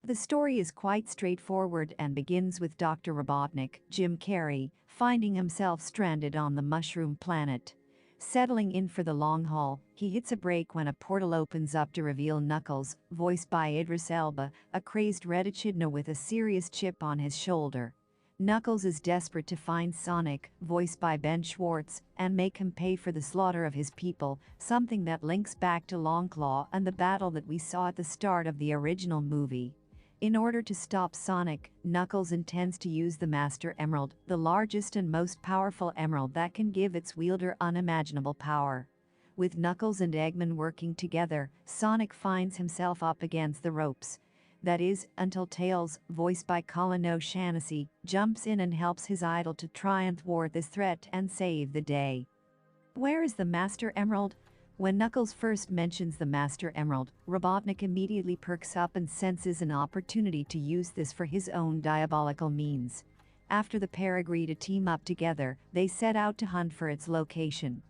The story is quite straightforward and begins with Dr. Robotnik, Jim Carrey, finding himself stranded on the mushroom planet. Settling in for the long haul, he hits a break when a portal opens up to reveal Knuckles, voiced by Idris Elba, a crazed red echidna with a serious chip on his shoulder. Knuckles is desperate to find Sonic, voiced by Ben Schwartz, and make him pay for the slaughter of his people, something that links back to Longclaw and the battle that we saw at the start of the original movie. In order to stop Sonic, Knuckles intends to use the Master Emerald, the largest and most powerful emerald that can give its wielder unimaginable power. With Knuckles and Eggman working together, Sonic finds himself up against the ropes. That is, until Tails, voiced by Colin O'Shannessy, jumps in and helps his idol to try and thwart this threat and save the day. Where is the Master Emerald? When Knuckles first mentions the Master Emerald, Robotnik immediately perks up and senses an opportunity to use this for his own diabolical means. After the pair agree to team up together, they set out to hunt for its location.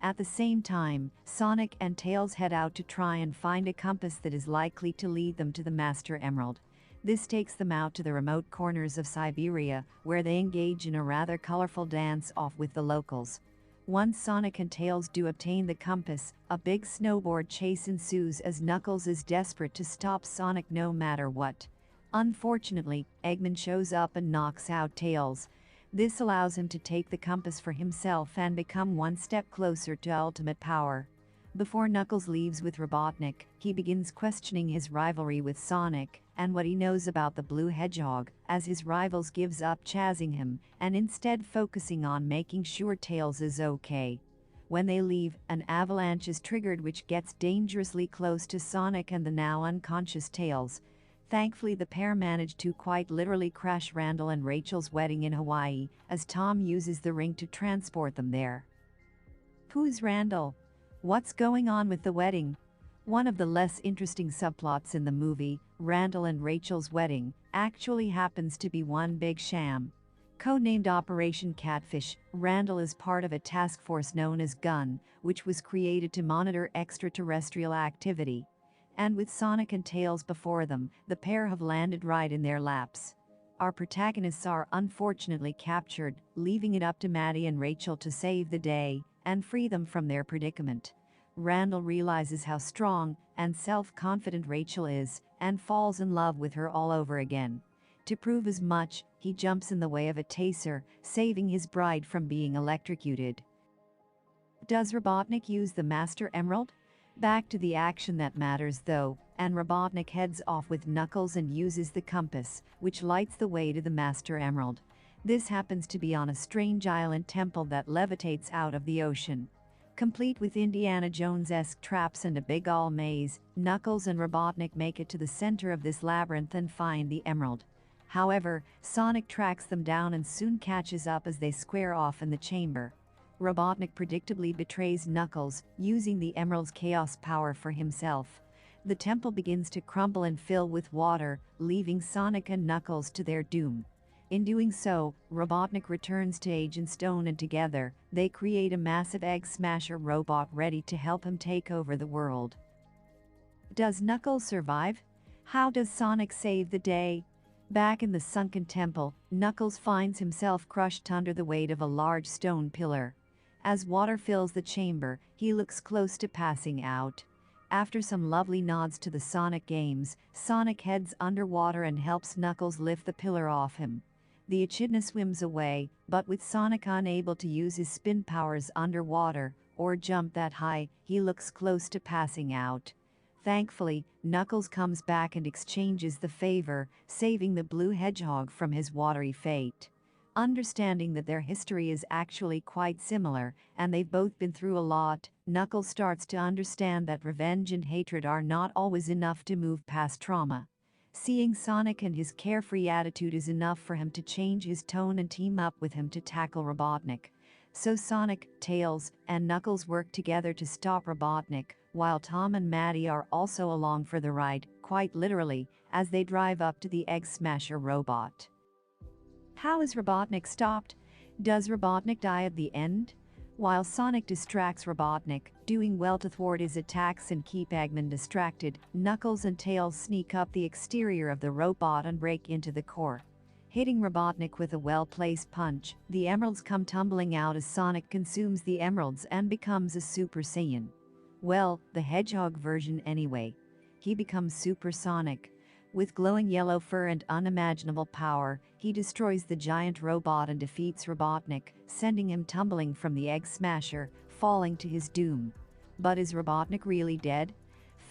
At the same time, Sonic and Tails head out to try and find a compass that is likely to lead them to the Master Emerald. This takes them out to the remote corners of Siberia, where they engage in a rather colorful dance-off with the locals. Once Sonic and Tails do obtain the compass, a big snowboard chase ensues as Knuckles is desperate to stop Sonic no matter what. Unfortunately, Eggman shows up and knocks out Tails. This allows him to take the compass for himself and become one step closer to ultimate power. Before Knuckles leaves with Robotnik, he begins questioning his rivalry with Sonic and what he knows about the Blue Hedgehog, as his rivals gives up chasing him and instead focusing on making sure Tails is okay. When they leave, an avalanche is triggered which gets dangerously close to Sonic and the now unconscious Tails. Thankfully, the pair manage to quite literally crash Randall and Rachel's wedding in Hawaii, as Tom uses the ring to transport them there. Who's Randall? What's going on with the wedding? One of the less interesting subplots in the movie, Randall and Rachel's wedding, actually happens to be one big sham. Codenamed Operation Catfish, Randall is part of a task force known as GUN, which was created to monitor extraterrestrial activity. And with Sonic and Tails before them, the pair have landed right in their laps. Our protagonists are unfortunately captured, leaving it up to Maddie and Rachel to save the day and free them from their predicament. Randall realizes how strong and self-confident Rachel is and falls in love with her all over again. To prove as much, he jumps in the way of a taser, saving his bride from being electrocuted. Does Robotnik use the Master Emerald? Back to the action that matters though, and Robotnik heads off with Knuckles and uses the compass, which lights the way to the Master Emerald. This happens to be on a strange island temple that levitates out of the ocean. Complete with Indiana Jones-esque traps and a big ol' maze, Knuckles and Robotnik make it to the center of this labyrinth and find the emerald. However, Sonic tracks them down and soon catches up as they square off in the chamber. Robotnik predictably betrays Knuckles, using the emerald's chaos power for himself. The temple begins to crumble and fill with water, leaving Sonic and Knuckles to their doom. In doing so, Robotnik returns to Agent Stone and together, they create a massive egg smasher robot ready to help him take over the world. Does Knuckles survive? How does Sonic save the day? Back in the sunken temple, Knuckles finds himself crushed under the weight of a large stone pillar. As water fills the chamber, he looks close to passing out. After some lovely nods to the Sonic games, Sonic heads underwater and helps Knuckles lift the pillar off him. The echidna swims away, but with Sonic unable to use his spin powers underwater or jump that high, he looks close to passing out. Thankfully, Knuckles comes back and exchanges the favor, saving the Blue Hedgehog from his watery fate. Understanding that their history is actually quite similar, and they've both been through a lot, Knuckles starts to understand that revenge and hatred are not always enough to move past trauma. Seeing Sonic and his carefree attitude is enough for him to change his tone and team up with him to tackle Robotnik. So Sonic, Tails, and Knuckles work together to stop Robotnik, while Tom and Maddie are also along for the ride, quite literally, as they drive up to the Egg Smasher robot. How is Robotnik stopped? Does Robotnik die at the end? While Sonic distracts Robotnik, doing well to thwart his attacks and keep Eggman distracted, Knuckles and Tails sneak up the exterior of the robot and break into the core. Hitting Robotnik with a well-placed punch, the emeralds come tumbling out as Sonic consumes the emeralds and becomes a Super Saiyan. Well, the Hedgehog version anyway. He becomes Super Sonic. With glowing yellow fur and unimaginable power, he destroys the giant robot and defeats Robotnik, sending him tumbling from the Egg Smasher, falling to his doom. But is Robotnik really dead?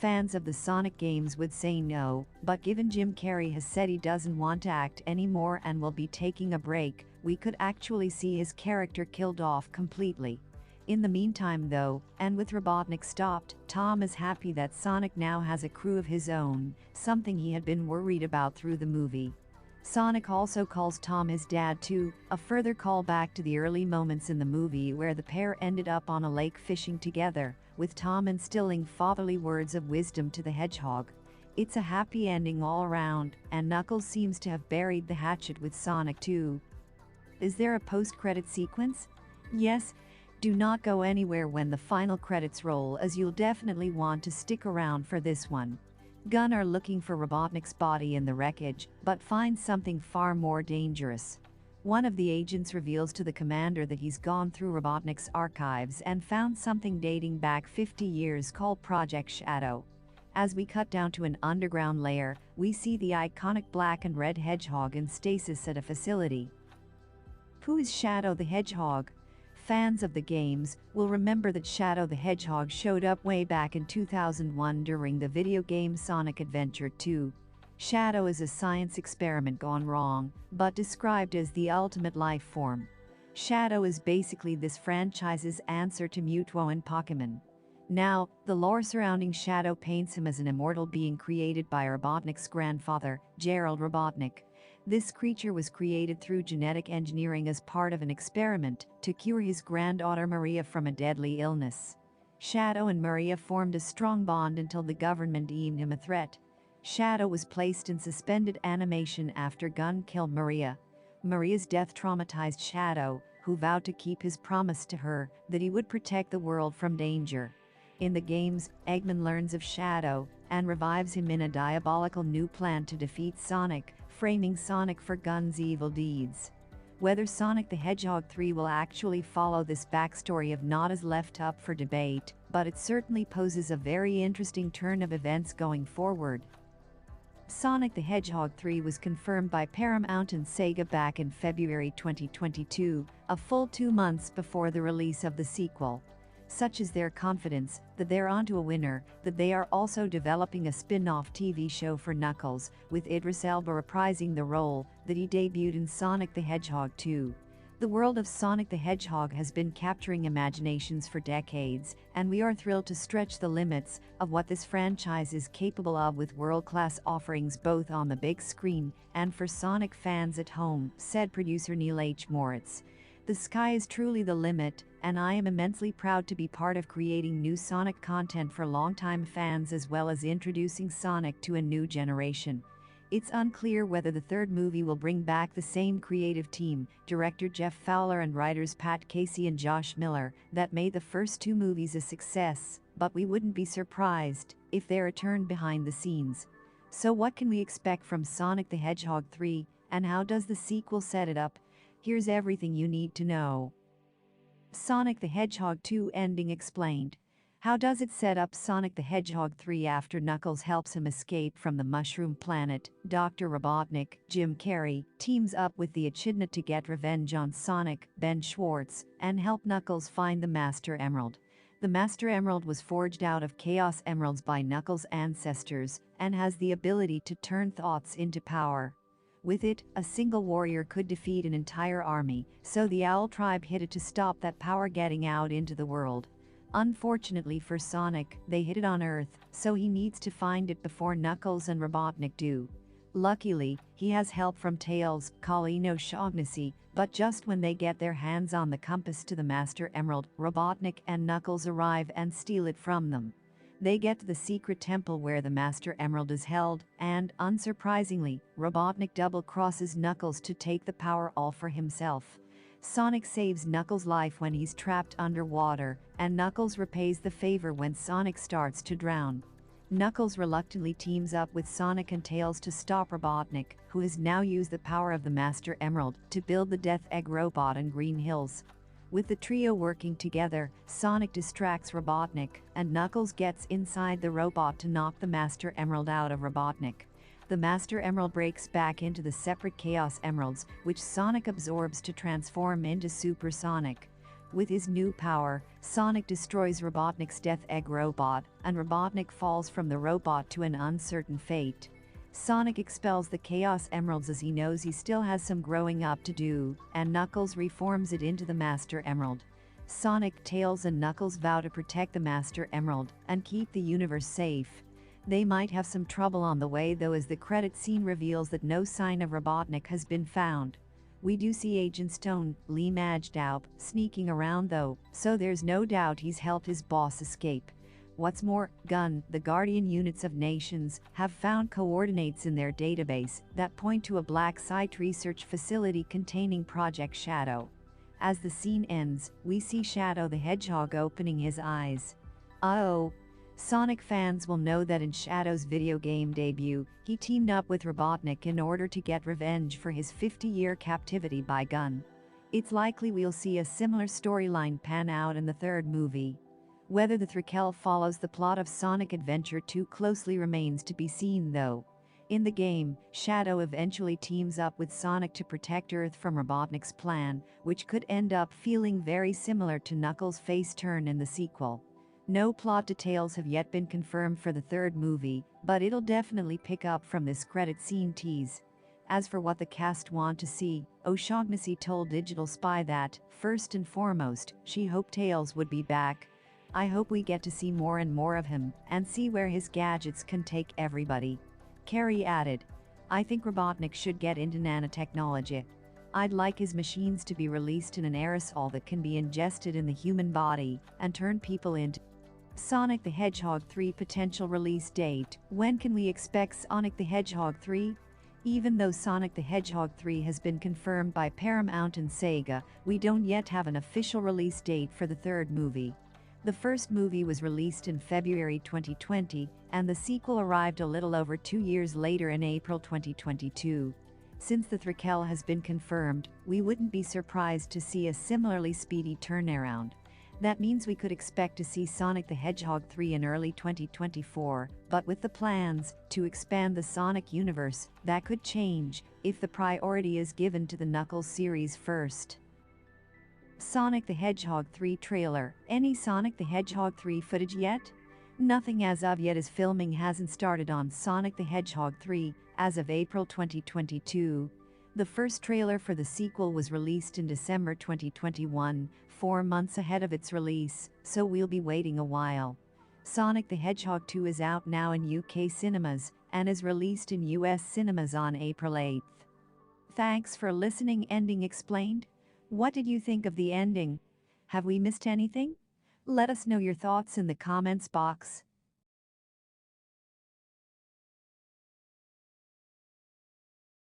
Fans of the Sonic games would say no, but given Jim Carrey has said he doesn't want to act anymore and will be taking a break, we could actually see his character killed off completely. In the meantime though, and with Robotnik stopped, Tom is happy that Sonic now has a crew of his own, something he had been worried about through the movie. Sonic also calls Tom his dad too, a further callback to the early moments in the movie where the pair ended up on a lake fishing together, with Tom instilling fatherly words of wisdom to the hedgehog. It's a happy ending all around, and Knuckles seems to have buried the hatchet with Sonic too. Is there a post-credit sequence? Yes. Do not go anywhere when the final credits roll, as you'll definitely want to stick around for this one. Gunn are looking for Robotnik's body in the wreckage, but find something far more dangerous. One of the agents reveals to the commander that he's gone through Robotnik's archives and found something dating back 50 years called Project Shadow. As we cut down to an underground lair, we see the iconic black and red hedgehog in stasis at a facility. Who is Shadow the Hedgehog? Fans of the games will remember that Shadow the Hedgehog showed up way back in 2001 during the video game Sonic Adventure 2. Shadow is a science experiment gone wrong, but described as the ultimate life form. Shadow is basically this franchise's answer to Mewtwo in Pokémon. Now, the lore surrounding Shadow paints him as an immortal being created by Robotnik's grandfather, Gerald Robotnik. This creature was created through genetic engineering as part of an experiment to cure his granddaughter Maria from a deadly illness. Shadow and Maria formed a strong bond until the government deemed him a threat. Shadow was placed in suspended animation after Gunn killed Maria. Maria's death traumatized Shadow, who vowed to keep his promise to her that he would protect the world from danger. In the games, Eggman learns of Shadow and revives him in a diabolical new plan to defeat Sonic, framing Sonic for Gunn's evil deeds. Whether Sonic the Hedgehog 3 will actually follow this backstory of not is left up for debate, but it certainly poses a very interesting turn of events going forward. Sonic the Hedgehog 3 was confirmed by Paramount and Sega back in February 2022, a full 2 months before the release of the sequel. Such is their confidence that they're onto a winner, that they are also developing a spin-off TV show for Knuckles, with Idris Elba reprising the role that he debuted in Sonic the Hedgehog 2. The world of Sonic the Hedgehog has been capturing imaginations for decades, and we are thrilled to stretch the limits of what this franchise is capable of with world-class offerings both on the big screen and for Sonic fans at home, said producer Neil H. Moritz. The sky is truly the limit, and I am immensely proud to be part of creating new Sonic content for longtime fans as well as introducing Sonic to a new generation. It's unclear whether the third movie will bring back the same creative team, director Jeff Fowler and writers Pat Casey and Josh Miller, that made the first 2 movies a success, but we wouldn't be surprised if they returned behind the scenes. So what can we expect from Sonic the Hedgehog 3, and how does the sequel set it up? Here's everything you need to know. Sonic the Hedgehog 2 ending explained. How does it set up Sonic the Hedgehog 3 after Knuckles helps him escape from the Mushroom Planet? Dr. Robotnik, Jim Carrey, teams up with the Echidna to get revenge on Sonic, Ben Schwartz, and help Knuckles find the Master Emerald. The Master Emerald was forged out of Chaos Emeralds by Knuckles' ancestors and has the ability to turn thoughts into power. With it, a single warrior could defeat an entire army, so the Owl tribe hid it to stop that power getting out into the world. Unfortunately for Sonic, they hid it on Earth, so he needs to find it before Knuckles and Robotnik do. Luckily, he has help from Tails, Colleen O'Shaughnessy, but just when they get their hands on the compass to the Master Emerald, Robotnik and Knuckles arrive and steal it from them. They get to the secret temple where the Master Emerald is held, and, unsurprisingly, Robotnik double-crosses Knuckles to take the power all for himself. Sonic saves Knuckles' life when he's trapped underwater, and Knuckles repays the favor when Sonic starts to drown. Knuckles reluctantly teams up with Sonic and Tails to stop Robotnik, who has now used the power of the Master Emerald to build the Death Egg robot on Green Hills. With the trio working together, Sonic distracts Robotnik, and Knuckles gets inside the robot to knock the Master Emerald out of Robotnik. The Master Emerald breaks back into the separate Chaos Emeralds, which Sonic absorbs to transform into Super Sonic. With his new power, Sonic destroys Robotnik's Death Egg robot, and Robotnik falls from the robot to an uncertain fate. Sonic expels the Chaos Emeralds as he knows he still has some growing up to do, and Knuckles reforms it into the Master Emerald. Sonic, Tails and Knuckles vow to protect the Master Emerald and keep the universe safe. They might have some trouble on the way though, as the credit scene reveals that no sign of Robotnik has been found. We do see Agent Stone, Lee Majdaub, sneaking around though, so there's no doubt he's helped his boss escape. What's more, GUN, the Guardian Units of Nations, have found coordinates in their database that point to a black site research facility containing Project Shadow. As the scene ends, we see Shadow the Hedgehog opening his eyes. Uh-oh. Sonic fans will know that in Shadow's video game debut, he teamed up with Robotnik in order to get revenge for his 50-year captivity by GUN. It's likely we'll see a similar storyline pan out in the third movie. Whether the Thrikel follows the plot of Sonic Adventure 2 closely remains to be seen though. In the game, Shadow eventually teams up with Sonic to protect Earth from Robotnik's plan, which could end up feeling very similar to Knuckles' face turn in the sequel. No plot details have yet been confirmed for the third movie, but it'll definitely pick up from this credit scene tease. As for what the cast want to see, O'Shaughnessy told Digital Spy that, first and foremost, she hoped Tails would be back. I hope we get to see more and more of him, and see where his gadgets can take everybody. Carrie added, I think Robotnik should get into nanotechnology. I'd like his machines to be released in an aerosol that can be ingested in the human body, and turn people into Sonic the Hedgehog 3 potential release date. When can we expect Sonic the Hedgehog 3? Even though Sonic the Hedgehog 3 has been confirmed by Paramount and Sega, we don't yet have an official release date for the third movie. The first movie was released in February 2020, and the sequel arrived a little over 2 years later in April 2022. Since the Thrikel has been confirmed, we wouldn't be surprised to see a similarly speedy turnaround. That means we could expect to see Sonic the Hedgehog 3 in early 2024, but with the plans to expand the Sonic universe, that could change if the priority is given to the Knuckles series first. Sonic the Hedgehog 3 trailer. Any Sonic the Hedgehog 3 footage yet? Nothing as of yet, as filming hasn't started on Sonic the Hedgehog 3 as of April 2022. The first trailer for the sequel was released in December 2021, 4 months ahead of its release, so we'll be waiting a while. Sonic the Hedgehog 2 is out now in UK cinemas and is released in US cinemas on April 8th. Thanks for listening. Ending Explained. What did you think of the ending? Have we missed anything? Let us know your thoughts in the comments box.